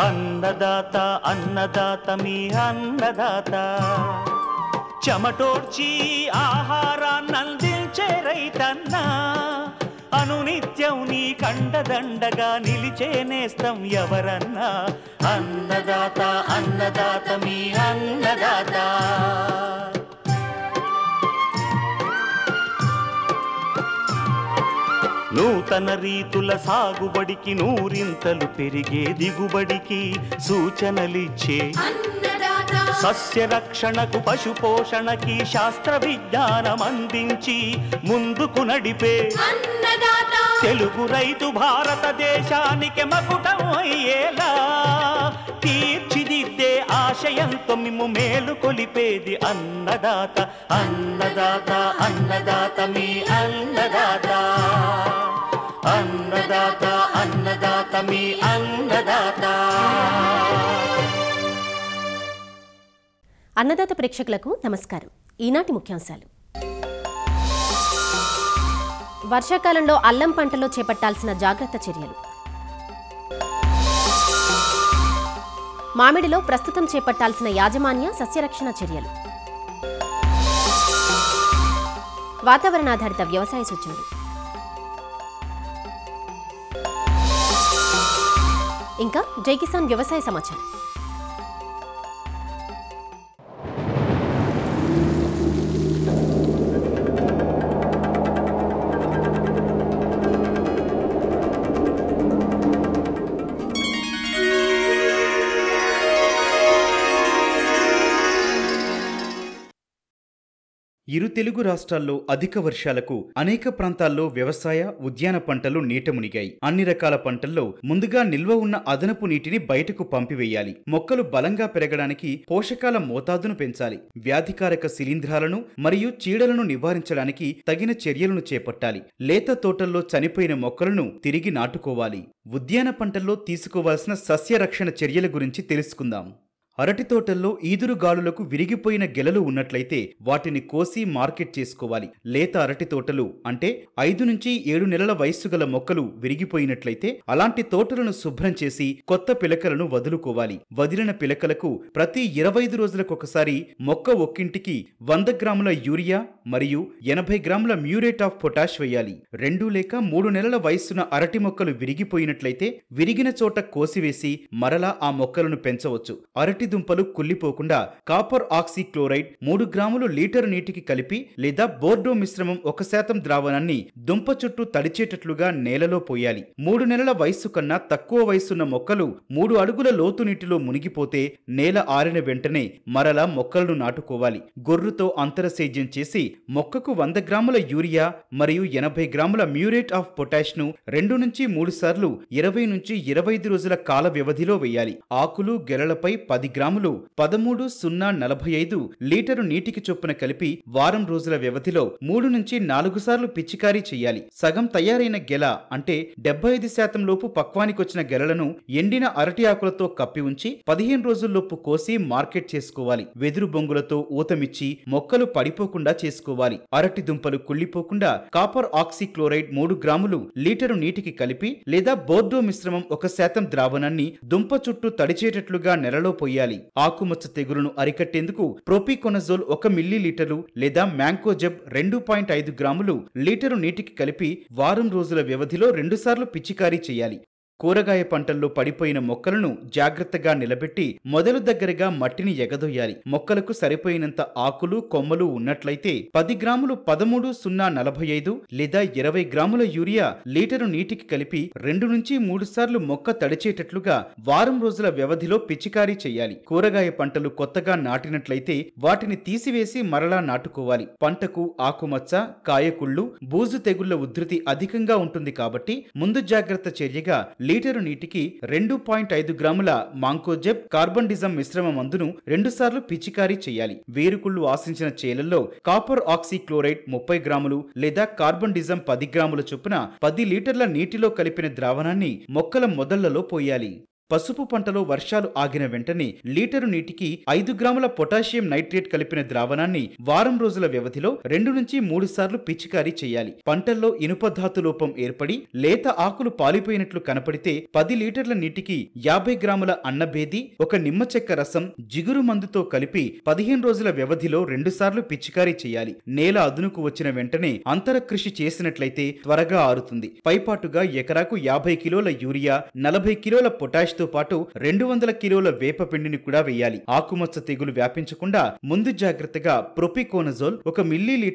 అన్నదాత అన్నదాత మీ అన్నదాత చెమటోడ్చి ఆహారాన్నందించే రైతన్నా అనునిత్యం నీ కండదండగా నిలిచే నేస్తం ఎవరన్నా అన్నదాత అన్నదాత మీ అన్నదాత నూతన రీతుల సాగుబడికి నూరింతలు పెరిగే దిగుబడికి సూచనలిచ్చే సస్య రక్షణకు పశు పోషణకి శాస్త్ర విజ్ఞానం అందించి ముందుకు నడిపే తెలుగు రైతు భారతదేశానికి మకుటం అయ్యేలా తీర్చిదిద్దే ఆశయంతో మిమ్ము మేలు కొలిపేది అన్నదాత అన్నదాత అన్నదాత మీ అన్నదాత అన్నదాత అన్నదాత మీ అన్నదాత. అన్నదాత ప్రేక్షకులకు నమస్కారం. ఈనాటి ముఖ్యాంశాలు: వర్షాకాలంలో అల్లం పంటలో చేపట్టాల్సిన జాగ్రత్త చర్యలు, మామిడిలో ప్రస్తుతం చేపట్టాల్సిన యాజమాన్య సస్యరక్షణ చర్యలు, వాతావరణాధారిత వ్యవసాయ సూచనలు, ఇంకా జై కిసాన్ వ్యవసాయ సమాచారం. ఇరు తెలుగు రాష్ట్రాల్లో అధిక వర్షాలకు అనేక ప్రాంతాల్లో వ్యవసాయ ఉద్యాన పంటలు నీట మునిగాయి. అన్ని రకాల పంటల్లో ముందుగా నిల్వ ఉన్న అదనపు నీటిని బయటకు పంపివేయాలి. మొక్కలు బలంగా పెరగడానికి పోషకాల మోతాదును పెంచాలి. వ్యాధికారక శిలీంధ్రాలను మరియు చీడలను నివారించడానికి తగిన చర్యలను చేపట్టాలి. లేత తోటల్లో చనిపోయిన మొక్కలను తిరిగి నాటుకోవాలి. ఉద్యాన పంటల్లో తీసుకోవాల్సిన సస్యరక్షణ చర్యల గురించి తెలుసుకుందాం. అరటి తోటల్లో ఈదురు గాలులకు విరిగిపోయిన గెలలు ఉన్నట్లయితే వాటిని కోసి మార్కెట్ చేసుకోవాలి. లేత అరటి తోటలు అంటే 5 నుంచి 7 నెలల వయస్సు గల మొక్కలు విరిగిపోయినట్లయితే అలాంటి తోటలను శుభ్రం చేసి కొత్త పిలకలను వదులుకోవాలి. వదిలిన పిలకలకు ప్రతి 25 రోజులకొకసారి మొక్క ఒక్కింటికి 100 గ్రాముల యూరియా మరియు 80 గ్రాముల మ్యూరేట్ ఆఫ్ పొటాష్ వేయాలి. 2 లేక 3 నెలల వయస్సున అరటి మొక్కలు విరిగిపోయినట్లయితే విరిగిన చోట కోసివేసి మరలా ఆ మొక్కలను పెంచవచ్చు. అరటి దుంపలు కుళ్ళిపోకుండా కాపర్ ఆక్సీక్లోరైడ్ 3 గ్రాములు లీటరు నీటికి కలిపి లేదా బోర్డో మిశ్రమం 1% ద్రావణాన్ని దుంప చుట్టూ తడిచేటట్లుగా నేలలో పోయాలి. 3 నెలల వయస్సు కన్నా తక్కువ వయసున్న మొక్కలు 3 అడుగుల లోతు నీటిలో మునిగిపోతే నేల ఆరిన వెంటనే మరలా మొక్కలను నాటుకోవాలి. గొర్రుతో అంతరసేద్యం చేసి మొక్కకు 100 గ్రాముల యూరియా మరియు 80 గ్రాముల మ్యూరేట్ ఆఫ్ పొటాష్ ను 2 నుంచి 3 సార్లు 20 నుంచి 25 రోజుల కాల వ్యవధిలో వేయాలి. ఆకులు గెలలపై 10 గ్రాములు 13,045 లీటరు నీటికి చొప్పున కలిపి వారం రోజుల వ్యవధిలో 3 నుంచి 4 సార్లు పిచికారీ చేయాలి. సగం తయారైన గెల అంటే 75% లోపు పక్వానికొచ్చిన గెలలను ఎండిన అరటి ఆకులతో కప్పి ఉంచి 15 రోజుల్లోపు కోసి మార్కెట్ చేసుకోవాలి. వెదురు బొంగులతో ఊతమిచ్చి మొక్కలు పడిపోకుండా చేసుకోవాలి. అరటి దుంపలు కుళ్ళిపోకుండా కాపర్ ఆక్సీక్లోరైడ్ 3 గ్రాములు లీటరు నీటికి కలిపి లేదా బోర్డో మిశ్రమం 1% ద్రావణాన్ని దుంప చుట్టూ తడిచేటట్లుగా నెలలో పోయాలి. ఆకుమచ్చ తెగులును అరికట్టేందుకు ప్రోపికొనజోల్ 1 మిల్లీలీటరు లేదా మ్యాంకోజెబ్ 2.5 గ్రాములు లీటరు నీటికి కలిపి వారం రోజుల వ్యవధిలో 2 సార్లు పిచికారీ చేయాలి. కూరగాయ పంటల్లో పడిపోయిన మొక్కలను జాగ్రత్తగా నిలబెట్టి మొదలు దగ్గరగా మట్టిని ఎగదొయ్యాలి. మొక్కలకు సరిపోయినంత ఆకులు కొమ్మలు ఉన్నట్లయితే 10 గ్రాములు 13,045 లేదా 20 గ్రాముల యూరియా లీటరు నీటికి కలిపి 2 నుంచి 3 సార్లు మొక్క తడిచేటట్లుగా వారం రోజుల వ్యవధిలో పిచికారీ చేయాలి. కూరగాయ పంటలు కొత్తగా నాటినట్లయితే వాటిని తీసివేసి మరలా నాటుకోవాలి. పంటకు ఆకుమచ్చ, కాయకుళ్ళు, బూజు తెగుళ్ల ఉధృతి అధికంగా ఉంటుంది కాబట్టి ముందు జాగ్రత్త చర్యగా లీటరు నీటికి 2.5 గ్రాముల మాంకోజెబ్ కార్బండిజం మిశ్రమ మందును 2 సార్లు పిచికారీ చేయాలి. వేరుకుళ్ళు ఆశించిన చేలల్లో కాపర్ ఆక్సీక్లోరైడ్ 30 గ్రాములు లేదా కార్బండిజం 10 గ్రాముల చొప్పున 10 లీటర్ల నీటిలో కలిపిన ద్రావణాన్ని మొక్కల మొదళ్లలో పోయాలి. పసుపు పంటలో వర్షాలు ఆగిన వెంటనే లీటరు నీటికి 5 గ్రాముల పొటాషియం నైట్రేట్ కలిపిన ద్రావణాన్ని వారం రోజుల వ్యవధిలో 2 నుంచి 3 సార్లు పిచికారీ చేయాలి. పంటల్లో ఇనుప ధాతు లోపం ఏర్పడి లేత ఆకులు పాలిపోయినట్లు కనపడితే 10 లీటర్ల నీటికి 50 గ్రాముల అన్నబేది, 1 నిమ్మ చెక్క రసం, జిగురు మందుతో కలిపి 15 రోజుల వ్యవధిలో 2 సార్లు పిచికారీ చేయాలి. నేల అదునుకు వచ్చిన వెంటనే అంతర కృషి చేసినట్లయితే త్వరగా ఆరుతుంది. పైపాటుగా ఎకరాకు 50 కిలోల యూరియా, 40 కిలోల పొటాష్ తో పాటు 200 కిలోల వేపపిండిని కూడా వేయాలి. ఆకుమచ్చ తెగులు వ్యాపించకుండా ముందు జాగ్రత్తగా ప్రొపికోనజోల్ 1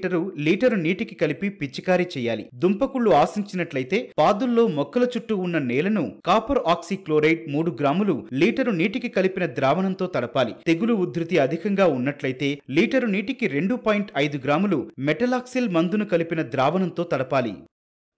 లీటరు నీటికి కలిపి పిచికారీ చేయాలి. దుంపకుళ్ళు ఆశించినట్లయితే పాదుల్లో మొక్కల చుట్టూ ఉన్న నేలను కాపర్ ఆక్సీక్లోరైడ్ 3 గ్రాములు లీటరు నీటికి కలిపిన ద్రావణంతో తడపాలి. తెగులు ఉధృతి అధికంగా ఉన్నట్లయితే లీటరు నీటికి 2.5 గ్రాములు మెటలాక్సిల్ మందును కలిపిన ద్రావణంతో తడపాలి.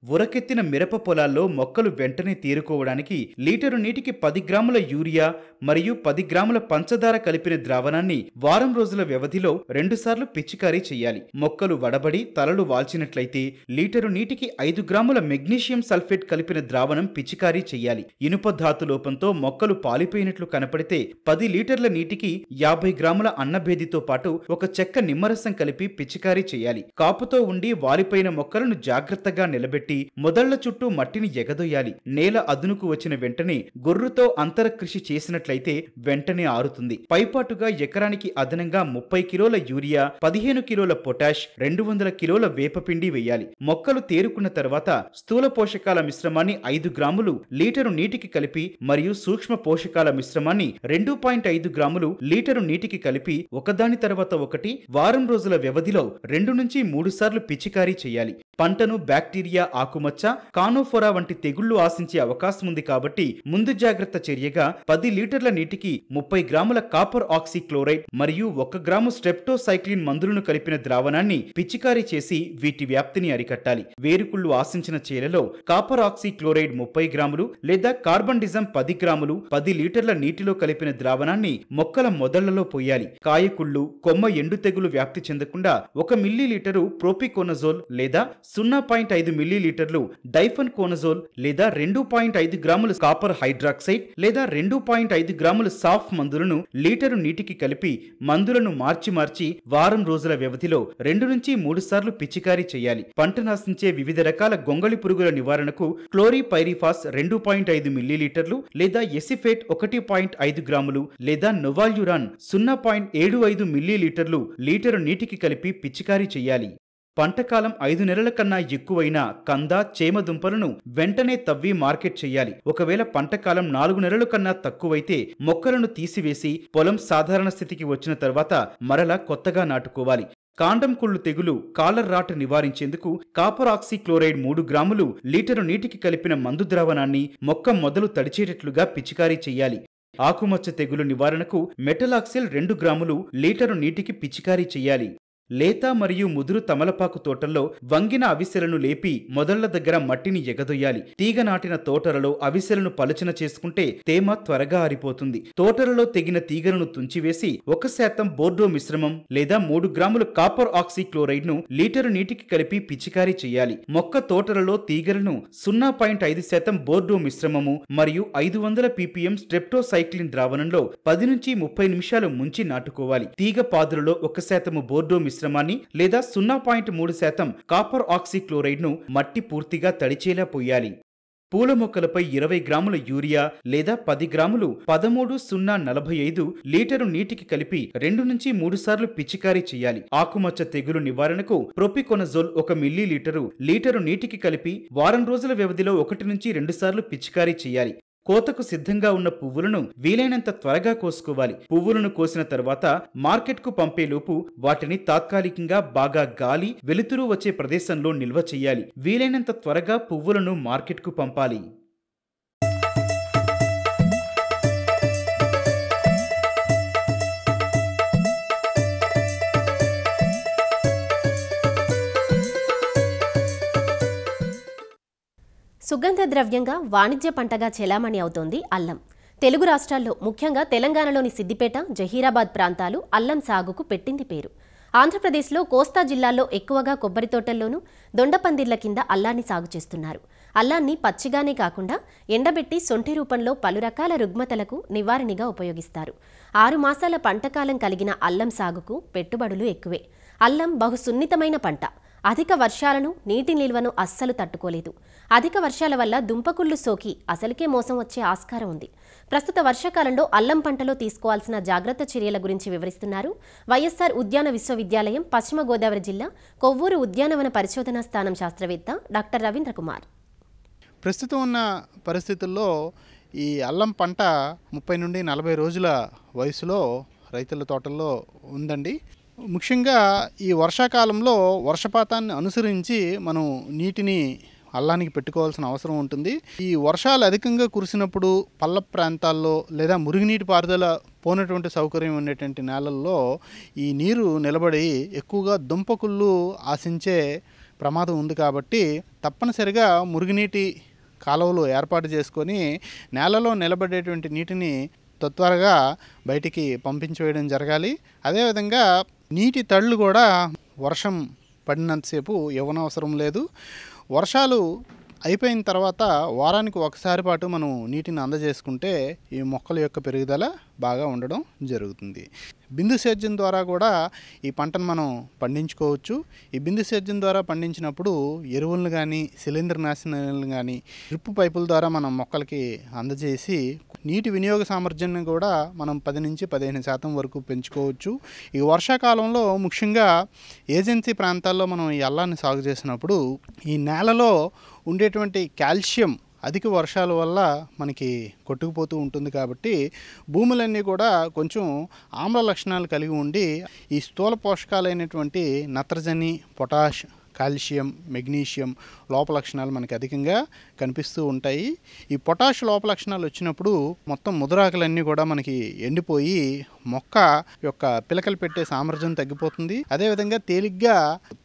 ఉరకెత్తిన మిరప పొలాల్లో మొక్కలు వెంటనే తీరుకోవడానికి లీటరు నీటికి 10 గ్రాముల యూరియా మరియు 10 గ్రాముల పంచదార కలిపిన ద్రావణాన్ని వారం రోజుల వ్యవధిలో 2 సార్లు పిచికారీ చేయాలి. మొక్కలు వడబడి తలలు వాల్చినట్లయితే లీటరు నీటికి 5 గ్రాముల మెగ్నీషియం సల్ఫేట్ కలిపిన ద్రావణం పిచికారీ చేయాలి. ఇనుప ధాతు లోపంతో మొక్కలు పాలిపోయినట్లు కనపడితే 10 లీటర్ల నీటికి 50 గ్రాముల అన్నభేదితో పాటు 1 చెక్క నిమ్మరసం కలిపి పిచికారీ చేయాలి. కాపుతో ఉండి వాలిపోయిన మొక్కలను జాగ్రత్తగా నిలబెట్టి మొదళ్ల చుట్టూ మట్టిని ఎగదొయ్యాలి. నేల అదునుకు వచ్చిన వెంటనే గొర్రుతో అంతర కృషి చేసినట్లయితే వెంటనే ఆరుతుంది. పైపాటుగా ఎకరానికి అదనంగా 30 కిలోల యూరియా, 15 కిలోల పొటాష్, 200 కిలోల వేపపిండి వేయాలి. మొక్కలు తేరుకున్న తర్వాత స్థూల పోషకాల మిశ్రమాన్ని 5 గ్రాములు లీటరు నీటికి కలిపి మరియు సూక్ష్మ పోషకాల మిశ్రమాన్ని 2.5 గ్రాములు లీటరు నీటికి కలిపి ఒకదాని తర్వాత ఒకటి వారం రోజుల వ్యవధిలో 2 నుంచి 3 సార్లు పిచికారీ చేయాలి. పంటను బ్యాక్టీరియా, ఆకుమచ్చ, కానోఫోరా వంటి తెగుళ్లు ఆశించే అవకాశం ఉంది కాబట్టి ముందు జాగ్రత్త చర్యగా 10 లీటర్ల నీటికి 30 గ్రాముల కాపర్ ఆక్సీక్లోరైడ్ మరియు 1 గ్రాము స్ట్రెప్టోసైక్లిన్ మందులను కలిపిన ద్రావణాన్ని పిచికారీ చేసి వీటి వ్యాప్తిని అరికట్టాలి. వేరుకుళ్ళు ఆశించిన చేలలో కాపర్ ఆక్సీక్లోరైడ్ 30 గ్రాములు లేదా కార్బండిజం 10 గ్రాములు 10 లీటర్ల నీటిలో కలిపిన ద్రావణాన్ని మొక్కల మొదళ్లలో పోయాలి. కాయకుళ్ళు, కొమ్మ ఎండు తెగులు వ్యాప్తి చెందకుండా 1 మిల్లీలీటరు ప్రోపికోనజోల్ లేదా 0.5 మిల్లీలీటర్లు డైఫన్ కోనజోల్ లేదా 2.5 గ్రాముల కాపర్ హైడ్రాక్సైడ్ లేదా 2.5 గ్రాముల సాఫ్ మందులను లీటరు నీటికి కలిపి మందులను మార్చి వారం రోజుల వ్యవధిలో 2 నుంచి 3 సార్లు పిచికారీ చేయాలి. పంట నాశించే వివిధ రకాల గొంగళి పురుగుల నివారణకు క్లోరిపైరిఫాస్ 2.5 మిల్లీలీటర్లు లేదా ఎసిఫేట్ 1.5 గ్రాములు లేదా నొవాల్యురాన్ 0.75 మిల్లీలీటర్లు లీటరు నీటికి కలిపి పిచికారీ చేయాలి. పంటకాలం 5 నెలల కన్నా ఎక్కువైన కంద, చేమ దుంపలను వెంటనే తవ్వి మార్కెట్ చేయాలి. ఒకవేళ పంటకాలం 4 నెలల కన్నా తక్కువైతే మొక్కలను తీసివేసి పొలం సాధారణ స్థితికి వచ్చిన తర్వాత మరలా కొత్తగా నాటుకోవాలి. కాండం కుళ్ళు తెగులు, కాలర్ రాట్ నివారించేందుకు కాపర్ ఆక్సీక్లోరైడ్ 3 గ్రాములు లీటరు నీటికి కలిపిన మందు ద్రావణాన్ని మొక్క మొదలు తడిచేటట్లుగా పిచికారీ చేయాలి. ఆకుమచ్చ తెగులు నివారణకు మెటలాక్సిల్ 2 గ్రాములు లీటరు నీటికి పిచికారీ చేయాలి. లేత మరియు ముదురు తమలపాకు తోటల్లో వంగిన అవిసెలను లేపి మొదళ్ల దగ్గర మట్టిని ఎగదొయ్యాలి. తీగ నాటిన తోటలలో అవిసెలను పలుచన చేసుకుంటే తేమ త్వరగా ఆరిపోతుంది. తోటలలో తెగిన తీగలను తుంచివేసి 1% బోర్డో మిశ్రమం లేదా 3 గ్రాముల కాపర్ ఆక్సీక్లోరైడ్ ను లీటరు నీటికి కలిపి పిచికారీ చేయాలి. మొక్క తోటలలో తీగలను 0.5% బోర్డో మిశ్రమము మరియు 500 ppm స్ట్రెప్టోసైక్లిన్ ద్రావణంలో 10 నుంచి 30 నిమిషాలు ముంచి నాటుకోవాలి. తీగ పాదులలో 1% బోర్డో మిశ్రమాన్ని లేదా 0.3% కాపర్ ఆక్సీక్లోరైడ్ ను మట్టి పూర్తిగా తడిచేలా పోయాలి. పూల మొక్కలపై 20 గ్రాముల యూరియా లేదా 10 గ్రాములు 13-0-45 లీటరు నీటికి కలిపి 2 నుంచి 3 సార్లు పిచికారీ చేయాలి. ఆకుమచ్చ తెగులు నివారణకు ప్రొపికోనజోల్ 1 మిల్లీలీటరు లీటరు నీటికి కలిపి వారం రోజుల వ్యవధిలో 1 నుంచి 2 సార్లు పిచికారీ చేయాలి. కోతకు సిద్ధంగా ఉన్న పువ్వులను వీలైనంత త్వరగా కోసుకోవాలి. పువ్వులను కోసిన తర్వాత మార్కెట్కు పంపేలోపు వాటిని తాత్కాలికంగా బాగా గాలి, వెలుతురు వచ్చే ప్రదేశంలో నిల్వ చేయాలి. వీలైనంత త్వరగా పువ్వులను మార్కెట్కు పంపాలి. సుగంధ ద్రవ్యంగా వాణిజ్య పంటగా చెలామణి అవుతోంది అల్లం. తెలుగు రాష్ట్రాల్లో ముఖ్యంగా తెలంగాణలోని సిద్దిపేట, జహీరాబాద్ ప్రాంతాలు అల్లం సాగుకు పెట్టింది పేరు. ఆంధ్రప్రదేశ్లో కోస్తా జిల్లాల్లో ఎక్కువగా కొబ్బరి తోటల్లోనూ దొండపందిర్ల కింద అల్లాన్ని సాగు చేస్తున్నారు. అల్లాన్ని పచ్చిగానే కాకుండా ఎండబెట్టి సొంఠి రూపంలో పలు రకాల రుగ్మతలకు నివారణగా ఉపయోగిస్తారు. 6 మాసాల పంటకాలం కలిగిన అల్లం సాగుకు పెట్టుబడులు ఎక్కువే. అల్లం బహు సున్నితమైన పంట. అధిక వర్షాలను, నీటి నిల్వను అస్సలు తట్టుకోలేదు. అధిక వర్షాల వల్ల దుంపకుళ్ళు సోకి అసలుకే మోసం వచ్చే ఆస్కారం ఉంది. ప్రస్తుత వర్షాకాలంలో అల్లం పంటలో తీసుకోవాల్సిన జాగ్రత్త చర్యల గురించి వివరిస్తున్నారు వైఎస్ఆర్ ఉద్యాన విశ్వవిద్యాలయం పశ్చిమ గోదావరి జిల్లా కొవ్వూరు ఉద్యానవన పరిశోధనా స్థానం శాస్త్రవేత్త డాక్టర్ రవీంద్ర కుమార్. ప్రస్తుతం ఉన్న పరిస్థితుల్లో ఈ అల్లం పంట 30 నుండి 40 రోజుల వయసులో రైతుల తోటల్లో ఉందండి. ముఖ్యంగా ఈ వర్షాకాలంలో వర్షపాతాన్ని అనుసరించి మనం నీటిని అల్లానికి పెట్టుకోవాల్సిన అవసరం ఉంటుంది. ఈ వర్షాలు అధికంగా కురిసినప్పుడు పల్ల ప్రాంతాల్లో లేదా మురుగునీటి పారుదల పోనటువంటి సౌకర్యం ఉండేటువంటి నేలల్లో ఈ నీరు నిలబడి ఎక్కువగా దుంపకుళ్ళు ఆశించే ప్రమాదం ఉంది. కాబట్టి తప్పనిసరిగా మురుగునీటి కాలువలు ఏర్పాటు చేసుకొని నేలలో నిలబడేటువంటి నీటిని త్వరగా బయటికి పంపించివేయడం జరగాలి. అదేవిధంగా నీటి తళ్ళు కూడా వర్షం పడినంతసేపు ఇవ్వనవసరం లేదు. వర్షాలు అయిపోయిన తర్వాత వారానికి ఒకసారి పాటు మనం నీటిని అందజేసుకుంటే ఈ మొక్కల యొక్క పెరుగుదల బాగా ఉండడం జరుగుతుంది. బిందు సేద్యం ద్వారా కూడా ఈ పంటను మనం పండించుకోవచ్చు. ఈ బిందు సేద్యం ద్వారా పండించినప్పుడు ఎరువులను కానీ శిలీంద్ర నాశనాలను కానీ డ్రిప్ పైపుల ద్వారా మనం మొక్కలకి అందజేసి నీటి వినియోగ సామర్థ్యాన్ని కూడా మనం 10 నుంచి 15% వరకు పెంచుకోవచ్చు. ఈ వర్షాకాలంలో ముఖ్యంగా ఏజెన్సీ ప్రాంతాల్లో మనం ఈ అల్లాన్ని సాగు చేసినప్పుడు ఈ నేలలో ఉండేటువంటి కాల్షియం అధిక వర్షాల వల్ల మనకి కొట్టుకుపోతూ ఉంటుంది. కాబట్టి భూములన్నీ కూడా కొంచెం ఆమ్ల లక్షణాలు కలిగి ఉండి ఈ స్థూల పోషకాలైనటువంటి నత్రజని, పొటాష్, కాల్షియం, మెగ్నీషియం లోప లక్షణాలు మనకి అధికంగా కనిపిస్తూ ఉంటాయి. ఈ పొటాష్ లోప లక్షణాలు వచ్చినప్పుడు మొత్తం ముదురాకులన్నీ కూడా మనకి ఎండిపోయి మొక్క యొక్క పిలకలు పెట్టే సామర్థ్యం తగ్గిపోతుంది. అదేవిధంగా తేలిగ్గా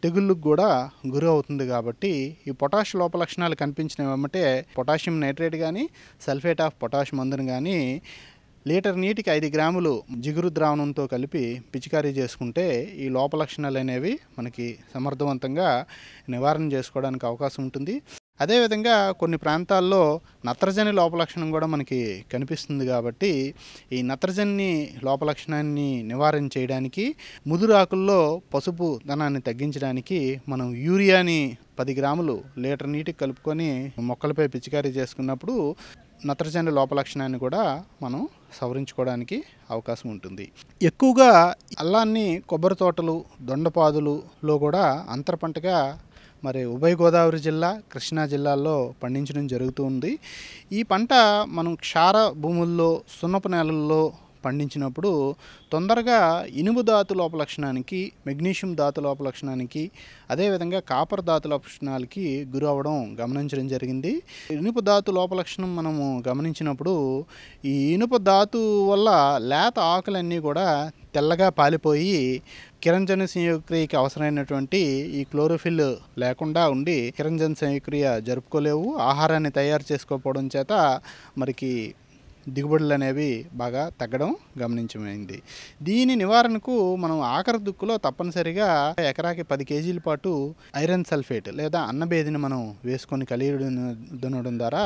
తెగుళ్ళకు కూడా గురి అవుతుంది. కాబట్టి ఈ పొటాష్ లోప లక్షణాలు కనిపించిన వెంబటే పొటాషియం నైట్రేట్ కానీ సల్ఫేట్ ఆఫ్ పొటాష్ మందును కానీ లీటర్ నీటికి 5 గ్రాములు జిగురు ద్రావణంతో కలిపి పిచికారీ చేసుకుంటే ఈ లోప లక్షణాలు అనేవి మనకి సమర్థవంతంగా నివారణ చేసుకోవడానికి అవకాశం ఉంటుంది. అదేవిధంగా కొన్ని ప్రాంతాల్లో నత్రజని లోప లక్షణం కూడా మనకి కనిపిస్తుంది. కాబట్టి ఈ నత్రజని లోప లక్షణాన్ని నివారణ చేయడానికి ముదురాకుల్లో పసుపు ధనాన్ని తగ్గించడానికి మనం యూరియాని 10 గ్రాములు లీటర్ నీటికి కలుపుకొని మొక్కలపై పిచికారీ చేసుకున్నప్పుడు నత్రజని లోప లక్షణాన్ని కూడా మనం సవరించుకోవడానికి అవకాశం ఉంటుంది. ఎక్కువగా అల్లాన్ని కొబ్బరి తోటలు, దొండపాదులలో కూడా అంతర పంటగా మరి ఉభయ గోదావరి జిల్లా, కృష్ణా జిల్లాల్లో పండించడం జరుగుతుంది. ఈ పంట మనం క్షార భూముల్లో, సున్నపు నేలల్లో పండించినప్పుడు తొందరగా ఇనుము ధాతు లోప లక్షణానికి, మెగ్నీషియం ధాతు లోప లక్షణానికి, అదేవిధంగా కాపర్ ధాతు లక్షణాలకి గురి అవ్వడం గమనించడం జరిగింది. ఇనుప ధాతు లోప లక్షణం మనము గమనించినప్పుడు ఈ ఇనుప ధాతు వల్ల లేత ఆకులన్నీ కూడా తెల్లగా పాలిపోయి కిరంజన సంయోగక్రియకి అవసరమైనటువంటి ఈ క్లోరోఫిల్ లేకుండా ఉండి కిరంజన సంయోగక్రియ జరుపుకోలేవు. ఆహారాన్ని తయారు చేసుకోకపోవడం చేత మరికి దిగుబడులు అనేవి బాగా తగ్గడం గమనించమైంది. దీని నివారణకు మనం ఆఖరి దుక్కులో తప్పనిసరిగా ఎకరాకి 10 కేజీల పాటు ఐరన్ సల్ఫేట్ లేదా అన్నబేదిని మనం వేసుకొని కలియడం ద్వారా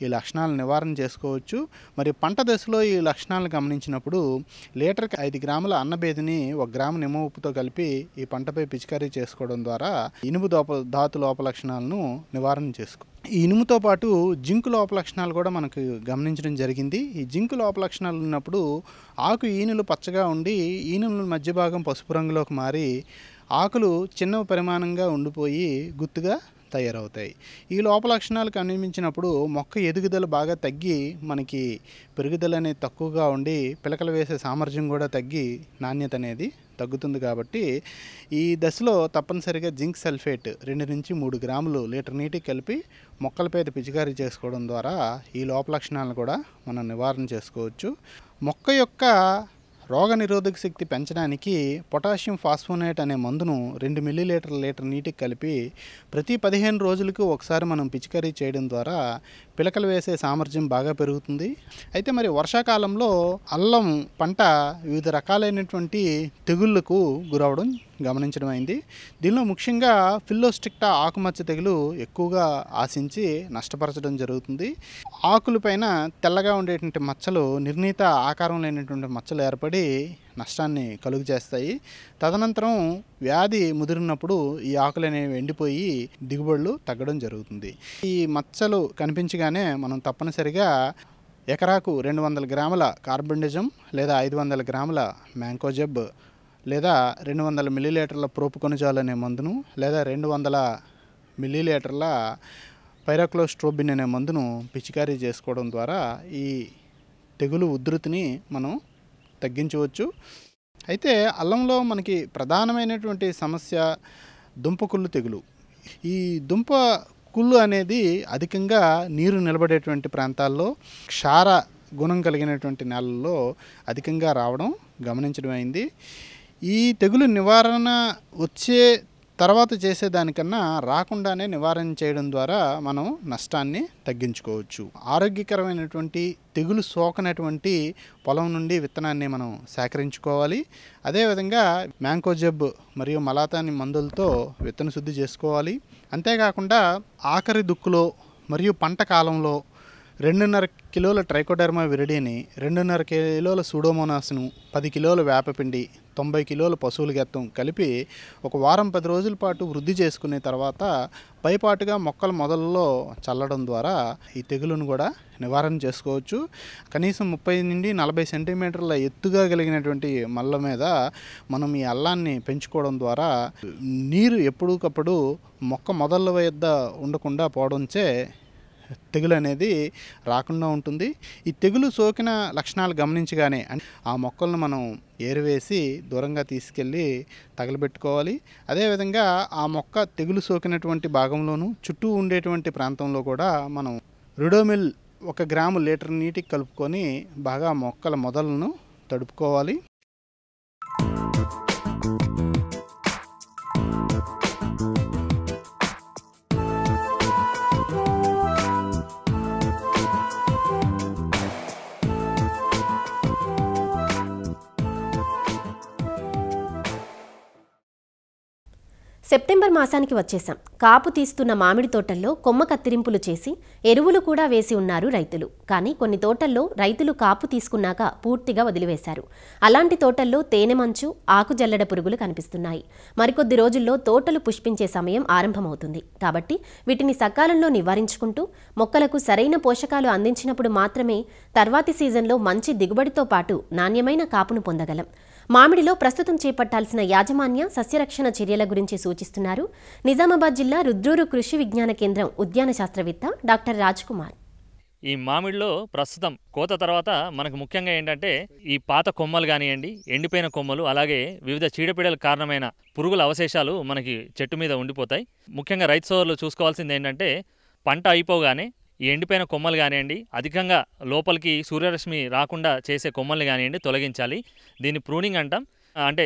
ఈ లక్షణాలను నివారణ చేసుకోవచ్చు. మరి పంట దశలో ఈ లక్షణాలను గమనించినప్పుడు లీటర్కి 5 గ్రాముల అన్నబేదిని 1 గ్రాము నిమ్మ ఉప్పుతో కలిపి ఈ పంటపై పిచికారీ చేసుకోవడం ద్వారా ఇనుము ధాతు లోప లక్షణాలను నివారణ చేసుకోవచ్చు. ఈ ఇనుముతో పాటు జింక్ లోప లక్షణాలు కూడా మనకు గమనించడం జరిగింది. ఈ జింక్ లోప లక్షణాలు ఉన్నప్పుడు ఆకు ఈనులు పచ్చగా ఉండి ఈనుల మధ్య భాగం పసుపు రంగులోకి మారి ఆకులు చిన్న పరిమాణంగా ఉండిపోయి గుత్తుగా తయారవుతాయి. ఈ లోప లక్షణాలు కనిపించినప్పుడు మొక్క ఎదుగుదల బాగా తగ్గి మనకి పెరుగుదల అనేది తక్కువగా ఉండి పిలకలు వేసే సామర్థ్యం కూడా తగ్గి నాణ్యత అనేది తగ్గుతుంది. కాబట్టి ఈ దశలో తప్పనిసరిగా జింక్ సల్ఫేట్ 2 నుంచి 3 గ్రాములు లీటర్ నీటికి కలిపి మొక్కలపై పిచికారీ చేసుకోవడం ద్వారా ఈ లోప లక్షణాలను కూడా మనం నివారణ చేసుకోవచ్చు. మొక్క యొక్క రోగ నిరోధక శక్తి పెంచడానికి పొటాషియం ఫాస్ఫోనేట్ అనే మందును 2 మిల్లీలీటర్ లీటర్ నీటికి కలిపి ప్రతి 15 రోజులకు ఒకసారి మనం పిచికారీ చేయడం ద్వారా పిలకలు వేసే సామర్థ్యం బాగా పెరుగుతుంది. అయితే మరి వర్షాకాలంలో అల్లం పంట వివిధ రకాలైనటువంటి తెగుళ్లకు గురవడం గమనించడం అయింది. దీనిలో ముఖ్యంగా ఫిల్లోస్టిక్టా ఆకుమచ్చ తెగులు ఎక్కువగా ఆశించి నష్టపరచడం జరుగుతుంది. ఆకులపైన తెల్లగా ఉండేటువంటి మచ్చలు నిర్ణీత ఆకారం లేనటువంటి మచ్చలు ఏర్పడి నష్టాన్ని కలుగు చేస్తాయి. తదనంతరం వ్యాధి ముదిరినప్పుడు ఈ ఆకులు అనేవి ఎండిపోయి దిగుబడులు తగ్గడం జరుగుతుంది. ఈ మచ్చలు కనిపించగానే మనం తప్పనిసరిగా ఎకరాకు 200 గ్రాముల కార్బండిజం లేదా 500 గ్రాముల మ్యాంకోజెబ్ లేదా 200 మిల్లీలీటర్ల ప్రోపుకొనిజాల్ అనే మందును లేదా 200 మిల్లీలీటర్ల పైరాక్లోస్ట్రోబిన్ అనే మందును పిచికారీ చేసుకోవడం ద్వారా ఈ తెగులు ఉధృతిని మనం తగ్గించవచ్చు. అయితే అల్లంలో మనకి ప్రధానమైనటువంటి సమస్య దుంపకుళ్ళు తెగులు. ఈ దుంప కుళ్ళు అనేది అధికంగా నీరు నిలబడేటువంటి ప్రాంతాల్లో క్షార గుణం కలిగినటువంటి నేలల్లో అధికంగా రావడం గమనించడం అయింది. ఈ తెగులు నివారణ వచ్చే తర్వాత చేసేదానికన్నా రాకుండానే నివారణ చేయడం ద్వారా మనం నష్టాన్ని తగ్గించుకోవచ్చు. ఆరోగ్యకరమైనటువంటి తెగులు సోకనటువంటి పొలం నుండి విత్తనాన్ని మనం సేకరించుకోవాలి. అదేవిధంగా మ్యాంకోజెబ్ మరియు మలాతాని మందులతో విత్తన శుద్ధి చేసుకోవాలి. అంతేకాకుండా ఆఖరి దుక్కులో మరియు పంట కాలంలో 2.5 కిలోల ట్రైకోడర్మా విరిడిని, 2.5 కిలోల సూడోమోనాస్ను, 10 కిలోల వేపపిండి, 90 కిలోల పశువుల గెత్తం కలిపి ఒక వారం 10 రోజుల పాటు వృద్ధి చేసుకునే తర్వాత పైపాటుగా మొక్కల మొదలలో చల్లడం ద్వారా ఈ తెగులును కూడా నివారణ చేసుకోవచ్చు. కనీసం 30 నుండి 40 సెంటీమీటర్ల ఎత్తుగా కలిగినటువంటి మల్ల మీద మనం ఈ అల్లాన్ని పెంచుకోవడం ద్వారా నీరు ఎప్పటికప్పుడు మొక్క మొదళ్ళ వద్ద ఉండకుండా పోవడంచే తెగులు అనేది రాకుండా ఉంటుంది. ఈ తెగులు సోకిన లక్షణాలు గమనించగానే ఆ మొక్కలను మనం ఏరివేసి దూరంగా తీసుకెళ్ళి తగలబెట్టుకోవాలి. అదేవిధంగా ఆ మొక్క తెగులు సోకినటువంటి భాగంలోనూ చుట్టూ ఉండేటువంటి ప్రాంతంలో కూడా మనం రిడోమిల్ 1 గ్రాము లీటర్ నీటికి కలుపుకొని బాగా మొక్కల మొదలను తడుపుకోవాలి. సెప్టెంబర్ మాసానికి వచ్చేసాం. కాపు తీస్తున్న మామిడి తోటల్లో కొమ్మ కత్తిరింపులు చేసి ఎరువులు కూడా వేసి ఉన్నారు రైతులు. కానీ కొన్ని తోటల్లో రైతులు కాపు తీసుకున్నాక పూర్తిగా వదిలివేశారు. అలాంటి తోటల్లో తేనె మంచు, ఆకు జల్లెడ పురుగులు కనిపిస్తున్నాయి. మరికొద్ది రోజుల్లో తోటలు పుష్పించే సమయం ఆరంభమవుతుంది. కాబట్టి వీటిని సకాలంలో నివారించుకుంటూ మొక్కలకు సరైన పోషకాలు అందించినప్పుడు మాత్రమే తర్వాతి సీజన్లో మంచి దిగుబడితో పాటు నాణ్యమైన కాపును పొందగలం. మామిడిలో ప్రస్తుతం చేపట్టాల్సిన యాజమాన్య సస్యరక్షణ చర్యల గురించి సూచిస్తున్నారు నిజామాబాద్ జిల్లా రుద్రూరు కృషి విజ్ఞాన కేంద్రం ఉద్యాన శాస్త్రవేత్త డాక్టర్ రాజ్ కుమార్. ఈ మామిడిలో ప్రస్తుతం కోత తర్వాత మనకు ముఖ్యంగా ఏంటంటే ఈ పాత కొమ్మలు కానివ్వండి, ఎండిపోయిన కొమ్మలు, అలాగే వివిధ చీడపీడలకు కారణమైన పురుగుల అవశేషాలు మనకి చెట్టు మీద ఉండిపోతాయి. ముఖ్యంగా రైతు సోదరులు చూసుకోవాల్సింది ఏంటంటే పంట అయిపోగానే ఈ ఎండిపోయిన కొమ్మలు కానివ్వండి, అధికంగా లోపలికి సూర్యరశ్మి రాకుండా చేసే కొమ్మల్ని కానివ్వండి తొలగించాలి. దీన్ని ప్రూనింగ్ అంటాం. అంటే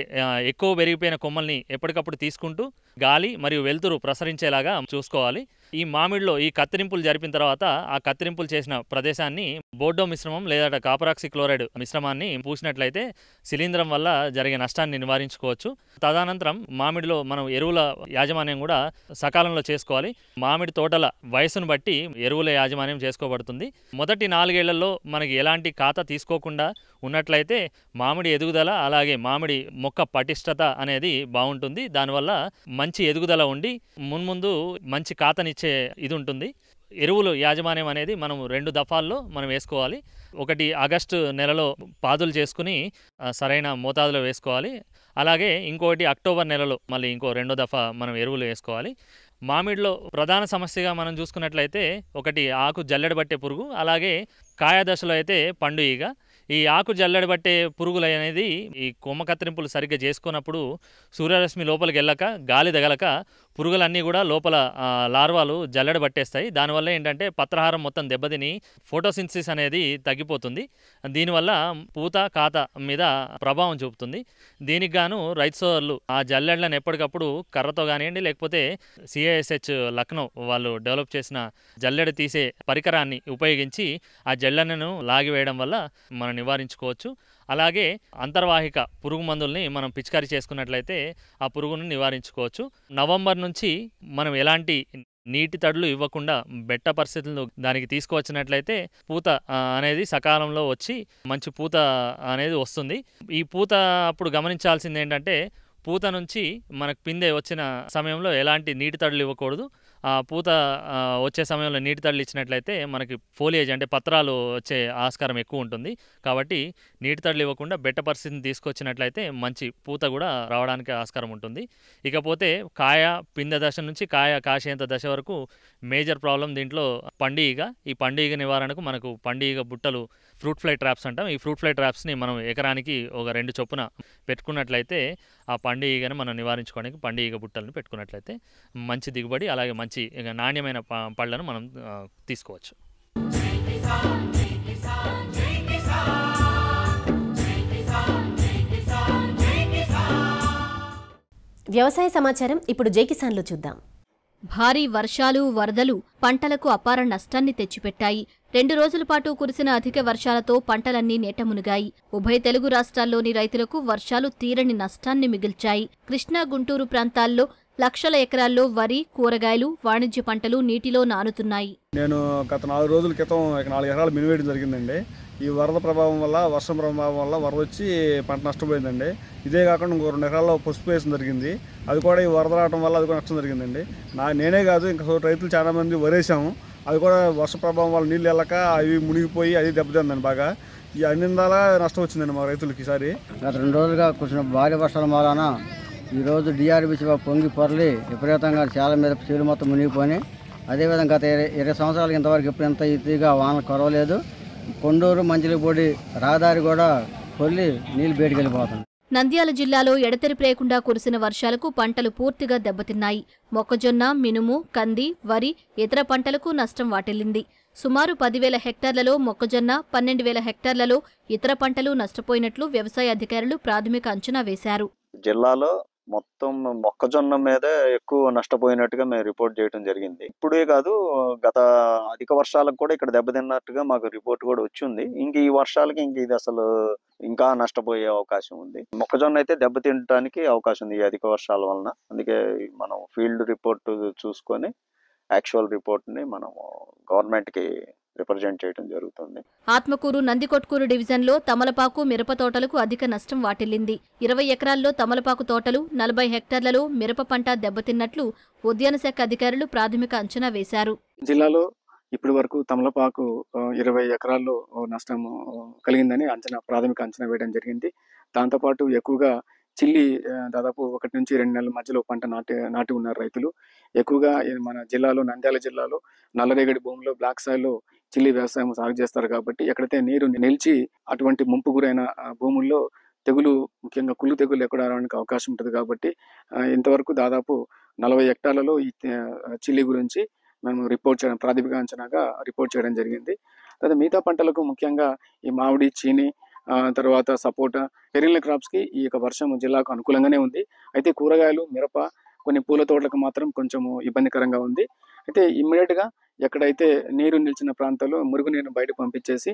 ఎక్కువ పెరిగిపోయిన కొమ్మల్ని ఎప్పటికప్పుడు తీసుకుంటూ గాలి మరియు వెలుతురు ప్రసరించేలాగా చూసుకోవాలి. ఈ మామిడిలో ఈ కత్తిరింపులు జరిపిన తర్వాత ఆ కత్తిరింపులు చేసిన ప్రదేశాన్ని బోర్డో మిశ్రమం లేదా కాపరాక్సి క్లోరైడ్ మిశ్రమాన్ని పూసినట్లయితే శిలీంధ్రం వల్ల జరిగే నష్టాన్ని నివారించుకోవచ్చు. తదనంతరం మామిడిలో మనం ఎరువుల యాజమాన్యం కూడా సకాలంలో చేసుకోవాలి. మామిడి తోటల వయసును బట్టి ఎరువుల యాజమాన్యం చేసుకోబడుతుంది. మొదటి 4 ఏళ్లలో మనకి ఎలాంటి ఖాతా తీసుకోకుండా ఉన్నట్లయితే మామిడి ఎదుగుదల, అలాగే మామిడి మొక్క పటిష్టత అనేది బాగుంటుంది. దానివల్ల మంచి ఎదుగుదల ఉండి మున్ముందు మంచి ఖాతానిచ్చే ఇది ఉంటుంది. ఎరువులు యాజమాన్యం అనేది మనం 2 దఫాల్లో మనం వేసుకోవాలి. ఒకటి ఆగస్టు నెలలో పాదులు చేసుకుని సరైన మోతాదులో వేసుకోవాలి. అలాగే ఇంకోటి అక్టోబర్ నెలలో మళ్ళీ ఇంకో 2వ దఫా మనం ఎరువులు వేసుకోవాలి. మామిడిలో ప్రధాన సమస్యగా మనం చూసుకున్నట్లయితే ఒకటి ఆకు జల్లెడబట్టే పురుగు, అలాగే కాయ దశలో అయితే పండు ఈగ. ఈ ఆకు జల్లెడబట్టే పురుగులు అనేది ఈ కొమ్మ కత్తిరింపులు సరిగ్గా చేసుకున్నప్పుడు సూర్యరశ్మి లోపలికి వెళ్ళక గాలి తగలక పురుగులన్నీ కూడా లోపల లార్వాలు జల్లెడ పట్టేస్తాయి. దానివల్ల ఏంటంటే పత్రహారం మొత్తం దెబ్బతిని ఫోటోసింథసిస్ అనేది తగ్గిపోతుంది. దీనివల్ల పూత కాత మీద ప్రభావం చూపుతుంది. దీనికి గాను రైతు సోదరులు ఆ జల్లెడలను ఎప్పటికప్పుడు కర్రతో కానివ్వండి, లేకపోతే CISH లక్నో వాళ్ళు డెవలప్ చేసిన జల్లెడ తీసే పరికరాన్ని ఉపయోగించి ఆ జల్లెడను లాగివేయడం వల్ల మనం నివారించుకోవచ్చు. అలాగే అంతర్వాహిక పురుగు మందుల్ని మనం పిచికారీ చేసుకున్నట్లయితే ఆ పురుగును నివారించుకోవచ్చు. నవంబర్ నుంచి మనం ఎలాంటి నీటి తడులు ఇవ్వకుండా బెట్ట పరిస్థితులను దానికి తీసుకువచ్చినట్లయితే పూత అనేది సకాలంలో వచ్చి మంచి పూత అనేది వస్తుంది. ఈ పూత అప్పుడు గమనించాల్సింది ఏంటంటే పూత నుంచి మనకు పిందె వచ్చిన సమయంలో ఎలాంటి నీటి తడులు ఇవ్వకూడదు. ఆ పూత వచ్చే సమయంలో నీటి తడులు ఇచ్చినట్లయితే మనకి ఫోలియేజ్ అంటే పత్రాలు వచ్చే ఆస్కారం ఎక్కువ ఉంటుంది. కాబట్టి నీటి తడులు ఇవ్వకుండా బెట్ట పరిస్థితిని తీసుకొచ్చినట్లయితే మంచి పూత కూడా రావడానికి ఆస్కారం ఉంటుంది. ఇకపోతే కాయ పిందె దశ నుంచి కాయ కాసేంత దశ వరకు మేజర్ ప్రాబ్లం దీంట్లో పండుగ. ఈ పండుగ నివారణకు మనకు పండుగ బుట్టలు ఫ్రూట్ ఫ్లై ట్రాప్స్ అంటాం. ఈ ఫ్రూట్ ఫ్లై ట్రాప్స్ని మనం ఎకరానికి ఒక 2 చొప్పున పెట్టుకున్నట్లయితే ఆ పండుగని మనం నివారించుకోవడానికి పండుగ బుట్టలను పెట్టుకున్నట్లయితే మంచి దిగుబడి అలాగే మంచి నాణ్యమైన పళ్ళను మనం తీసుకోవచ్చు. వ్యవసాయ సమాచారం ఇప్పుడు జై కిసాన్లో చూద్దాం. భారీ వర్షాలు, వరదలు పంటలకు అపార నష్టాన్ని తెచ్చిపెట్టాయి. 2 రోజుల పాటు కురిసిన అధిక వర్షాలతో పంటలన్నీ నేటమునిగాయి. ఉభయ తెలుగు రాష్ట్రాల్లోని రైతులకు వర్షాలు తీరని నష్టాన్ని మిగిల్చాయి. కృష్ణా, గుంటూరు ప్రాంతాల్లో లక్షల ఎకరాల్లో వరి, కూరగాయలు, వాణిజ్య పంటలు నీటిలో నానుతున్నాయి. నేను గత 4 రోజుల క్రితం 4 ఎకరాలు మినివేయడం జరిగిందండి. ఈ వరద ప్రభావం వల్ల, వర్షం ప్రభావం వల్ల వరద వచ్చి పంట నష్టపోయిందండి. ఇదే కాకుండా ఇంకో 2 ఎకరాల్లో పసుపు వేయడం జరిగింది. అది కూడా ఈ వరద రావడం వల్ల అది కూడా నష్టం జరిగిందండి. నేనే కాదు ఇంకా రైతులు చాలామంది వరేసాము. అది కూడా వర్ష ప్రభావం వల్ల నీళ్ళు వెళ్ళక అవి మునిగిపోయి అది దెబ్బతిందండి బాగా. ఈ అన్నిందాలా నష్టం వచ్చిందండి మా రైతులకి ఈసారి. గత 2 రోజులుగా కురిసిన భారీ వర్షాల మూలాన ఈరోజు డిఆర్బీసీ పొంగి పొరలి విపరీతంగా చాలా మీద చెరువు మొత్తం మునిగిపోయి, అదేవిధంగా గత 20 సంవత్సరాలకి ఇంతవరకు ఎప్పుడు ఇంత ఇదిగా వానలు కురవలేదు. కొండూరు, మంచిలిపూడి రహదారి కూడా పొర్లి నీళ్లు బయటికి వెళ్ళిపోతుంది. నంద్యాల జిల్లాలో ఎడతెరిపి లేకుండా కురిసిన వర్షాలకు పంటలు పూర్తిగా దెబ్బతిన్నాయి. మొక్కజొన్న, మినుము, కంది, వరి, ఇతర పంటలకు నష్టం వాటిల్లింది. సుమారు 10,000 హెక్టార్లలో మొక్కజొన్న, 12,000 హెక్టార్లలో ఇతర పంటలు నష్టపోయినట్లు వ్యవసాయ అధికారులు ప్రాథమిక అంచనా వేశారు. జిల్లాలో మొత్తం మొక్కజొన్న మీద ఎక్కువ నష్టపోయినట్టుగా మేము రిపోర్ట్ చేయడం జరిగింది. ఇప్పుడే కాదు, గత అధిక వర్షాలకు కూడా ఇక్కడ దెబ్బతిన్నట్టుగా మాకు రిపోర్ట్ కూడా వచ్చింది. ఇంక ఈ వర్షాలకి ఇది అసలు ఇంకా నష్టపోయే అవకాశం ఉంది. మొక్కజొన్న అయితే దెబ్బతినడానికి అవకాశం ఉంది ఈ అధిక వర్షాల వలన. అందుకే మనం ఫీల్డ్ రిపోర్ట్ చూసుకొని యాక్చువల్ రిపోర్ట్ ని మనం గవర్నమెంట్ కి రిప్రజెంట్ చేయడం జరుగుతుంది. ఆత్మకూరు, నందికొట్కూరు డివిజన్లో తమలపాకు, మిరప తోటలకు అధిక నష్టం వాటిల్లింది. 20 ఎకరాల్లో తమలపాకు తోటలు, 40 హెక్టార్లలో మిరప పంట దెబ్బతిన్నట్లు ఉద్యాన శాఖ అధికారులు ప్రాథమిక అంచనా వేశారు. జిల్లాలో ఇప్పటి వరకు తమలపాకు 20 ఎకరాల్లో నష్టం కలిగిందని ప్రాథమిక అంచనా వేయడం జరిగింది. దాంతోపాటు ఎక్కువగా చిల్లి దాదాపు 1 నుంచి 2 నెలల మధ్యలో పంట నాటి ఉన్నారు రైతులు. ఎక్కువగా మన జిల్లాలో, నంద్యాల జిల్లాలో నల్లరేగడి భూముల్లో, బ్లాక్ సాయిల్లో చిల్లి వ్యవసాయం సాగు చేస్తారు. కాబట్టి ఎక్కడైతే నీరు నిలిచి అటువంటి ముంపు గురైన భూముల్లో తెగులు, ముఖ్యంగా కుళ్ళు తెగులు ఎక్కడ రావడానికి అవకాశం ఉంటుంది. కాబట్టి ఇంతవరకు దాదాపు 40 హెక్టార్లలో ఈ చిల్లి గురించి మేము ప్రాథమిక అంచనాగా రిపోర్ట్ చేయడం జరిగింది. తర్వాత మిగతా పంటలకు ముఖ్యంగా ఈ మామిడి, చీని, తర్వాత సపోటా, పెరినల్ క్రాప్స్కి ఈ యొక్క వర్షం జిల్లాకు అనుకూలంగానే ఉంది. అయితే కూరగాయలు, మిరప, కొన్ని పూల తోటలకు మాత్రం కొంచెము ఇబ్బందికరంగా ఉంది. అయితే ఇమ్మీడియట్గా ఎక్కడైతే నీరు నిలిచిన ప్రాంతాల్లో మురుగునీరును బయటకు పంపించేసి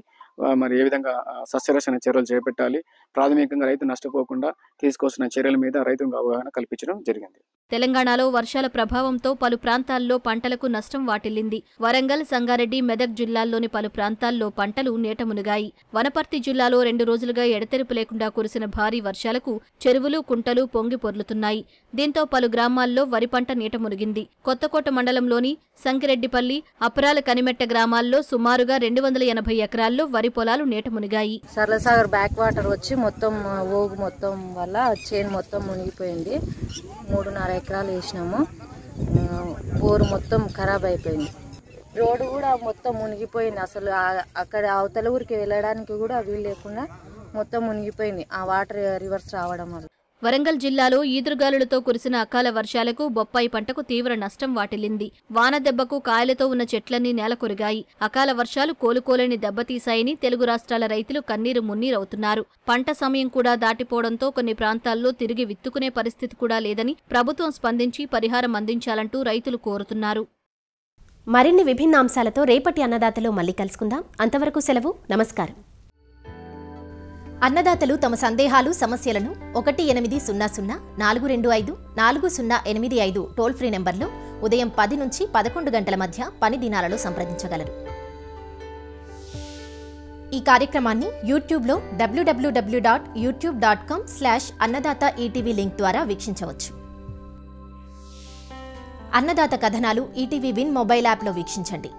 మరి ఏ విధంగా సస్యరక్షణ చర్యలు చేపట్టాలి, ప్రాథమికంగా రైతు నష్టపోకుండా తీసుకోవాల్సిన చర్యల మీద రైతులకు అవగాహన కల్పించడం జరిగింది. తెలంగాణలో వర్షాల ప్రభావంతో పలు ప్రాంతాల్లో పంటలకు నష్టం వాటిల్లింది. వరంగల్, సంగారెడ్డి, మెదక్ జిల్లాల్లోని పలు ప్రాంతాల్లో పంటలు నేటమునిగాయి. వనపర్తి జిల్లాలో 2 రోజులుగా ఎడతెరిపి లేకుండా కురిసిన భారీ వర్షాలకు చెరువులు, కుంటలు పొంగి పొర్లుతున్నాయి. దీంతో పలు గ్రామాల్లో వరి పంట నీటమునిగింది. కొత్తకోట మండలంలోని సంకిరెడ్డిపల్లి, అపరాల కనిమెట్ట గ్రామాల్లో సుమారుగా 280 ఎకరాల్లో వరి పొలాలు నీటమునిగాయి. సరళసాగర్ బ్యాక్ వాటర్ వచ్చి మొత్తం ఓగు మొత్తం వల్ల చేను మొత్తం మునిగిపోయింది. 3.5 ఎకరాలు వేసినాము. బోరు మొత్తం ఖరాబ్ అయిపోయింది. రోడ్డు కూడా మొత్తం మునిగిపోయింది. అసలు అక్కడ అవతల ఊరికి వెళ్ళడానికి కూడా వీలు లేకుండా మొత్తం మునిగిపోయింది ఆ వాటర్ రివర్స్ రావడం వల్ల. వరంగల్ జిల్లాలో ఈదురుగాలులతో కురిసిన అకాల వర్షాలకు బొప్పాయి పంటకు తీవ్ర నష్టం వాటిల్లింది. వాన దెబ్బకు కాయలతో ఉన్న చెట్లన్నీ నేలకొరిగాయి. అకాల వర్షాలు కోలుకోలేని దెబ్బతీశాయని తెలుగు రాష్ట్రాల రైతులు కన్నీరు మున్నీరవుతున్నారు. పంట సమయం కూడా దాటిపోవడంతో కొన్ని ప్రాంతాల్లో తిరిగి విత్తుకునే పరిస్థితి కూడా లేదని ప్రభుత్వం స్పందించి పరిహారం అందించాలంటూ రైతులు కోరుతున్నారు. మరిన్ని విభిన్న అంశాలతో రేపటి అన్నదాతలో మళ్ళీ కలుసుకుందాం. అంతవరకు సెలవు. నమస్కారం. అన్నదాతలు తమ సందేహాలు సమస్యలను 1800-425-4085 టోల్ ఫ్రీ నెంబర్లో ఉదయం 10 నుంచి 11 గంటల మధ్య పని దినాలలో సంప్రదించగలరు. ఈ కార్యక్రమాన్ని యూట్యూబ్లో www.youtube.com/అన్నదాత-ఈటీవీ లింక్ ద్వారా వీక్షించవచ్చు. అన్నదాత కథనాలు ఈటీవీ విన్ మొబైల్ యాప్లో వీక్షించండి.